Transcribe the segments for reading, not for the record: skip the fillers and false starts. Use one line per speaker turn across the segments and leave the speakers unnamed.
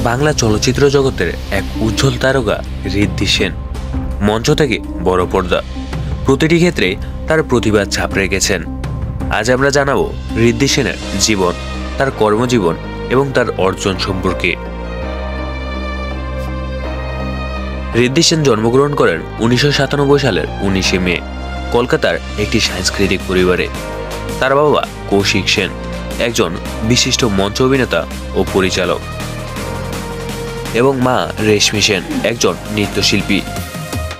বাংলা চলচ্চিত্র জগতের এক উজ্জ্বল তারকা ঋদ্ধি সেন। মঞ্চ থেকে বড় পর্দা প্রতিটি ক্ষেত্রে তার প্রতিভা ছাপ রেখেছেন। আজ আমরা জানাবো ঋদ্ধি সেনের জীবন, তার কর্মজীবন এবং তার অর্জন সম্পর্কে। ঋদ্ধি সেন জন্মগ্রহণ করেন 1997 সালের 19 মে কলকাতার একটি সাংস্কৃতিক পরিবারে। তার বাবা কৌশিক সেন একজন বিশিষ্ট মঞ্চ অভিনেতা ও পরিচালক এবং মা রেশমি সেন একজন নৃত্যশিল্পী।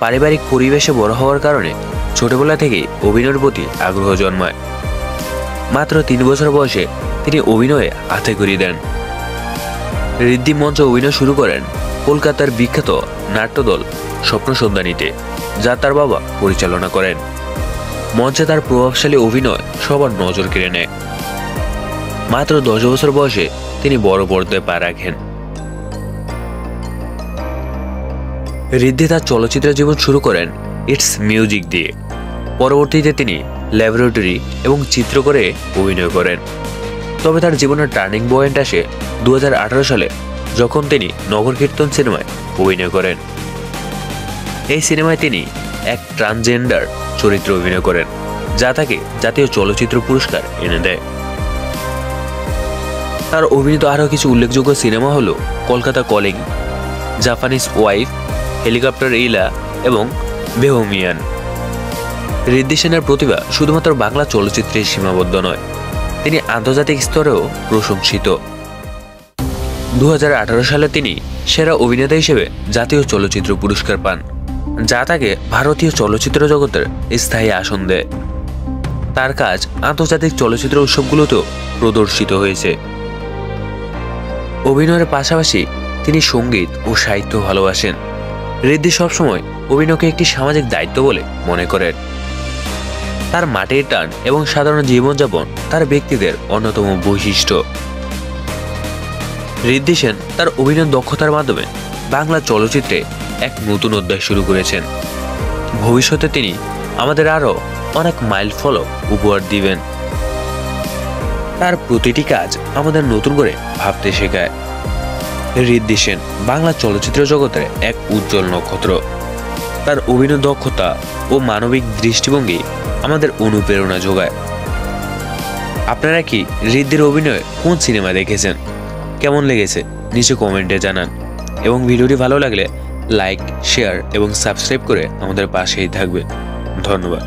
পারিবারিক পরিবেশে বড় হওয়ার কারণে ছোটবেলা থেকেই অভিনয়ের প্রতি আগ্রহ জন্মায়। মাত্র 3 বছর বয়সে তিনি অভিনয়ে হাতেখড়ি দেন। ঋদ্ধি মঞ্চ অভিনয় শুরু করেন কলকাতার বিখ্যাত নাট্যদল স্বপ্নসন্ধানীতে, যা তার বাবা পরিচালনা করেন। মঞ্চে তার প্রভাবশালী অভিনয় সবার নজর কেড়ে নেয়। মাত্র 10 বছর বয়সে তিনি বড় পর্দায় পা রাখেন। ঋদ্ধি তার চলচ্চিত্র জীবন শুরু করেন ইটস মিউজিক দিয়ে। পরবর্তীতে তিনি ল্যাবরেটরি এবং চিত্রকরে অভিনয় করেন। তবে তার জীবনের টার্নিং পয়েন্ট আসে 2018 সালে, যখন তিনি নগর কীর্তন সিনেমায় অভিনয় করেন। এই সিনেমায় তিনি এক ট্রান্সজেন্ডার চরিত্রে অভিনয় করেন, যা তাকে জাতীয় চলচ্চিত্র পুরস্কার এনে দেয়। তার অভিনীত আরও কিছু উল্লেখযোগ্য cinema hall Kolkata calling, Japanese wife, helicopter ইলা এবং বেহমিয়ান। ঋদ্ধি সেনের প্রতিভা শুধুমাত্র বাংলা চলচ্চিত্রে সীমাবদ্ধ নয়, তিনি আন্তর্জাতিক স্তরেও প্রশংসিত। 2018 সালে তিনি সেরা অভিনেতা হিসেবে জাতীয় চলচ্চিত্র পুরস্কার পান, যা তাকে ভারতীয় চলচ্চিত্র জগতের স্থায়ী আসন দেয়। তার কাজ আন্তর্জাতিক চলচ্চিত্র উৎসবগুলোতেও প্রদর্শিত হয়েছে। অভিনয়ের পাশাপাশি তিনি সঙ্গীত ও সাহিত্য ভালোবাসেন। ঋদ্ধি সবসময় অভিনয়কে একটি সামাজিক দায়িত্ব বলে মনে করেন। তার মাটির টান এবং সাধারণ জীবনযাপন তার ব্যক্তিত্বের অন্যতম বৈশিষ্ট্য। ঋদ্ধি সেন তার অভিনয় দক্ষতার মাধ্যমে বাংলা চলচ্চিত্রে এক নতুন অধ্যায় শুরু করেছেন। ভবিষ্যতে তিনি আমাদের আরও অনেক মাইলফলক উপহার দিবেন। তার প্রতিটি কাজ আমাদের নতুন করে ভাবতে শেখায়। ঋদ্ধি সেন বাংলা চলচ্চিত্র জগতের এক উজ্জ্বল নক্ষত্র। তার অভিনয় দক্ষতা ও মানবিক দৃষ্টিভঙ্গি আমাদের অনুপ্রেরণা যোগায়। আপনারা কি ঋদ্ধির অভিনয় কোন সিনেমা দেখেছেন? কেমন লেগেছে নিচে কমেন্টে জানান, এবং ভিডিওটি ভালো লাগলে লাইক, শেয়ার এবং সাবস্ক্রাইব করে আমাদের পাশেই থাকবেন। ধন্যবাদ।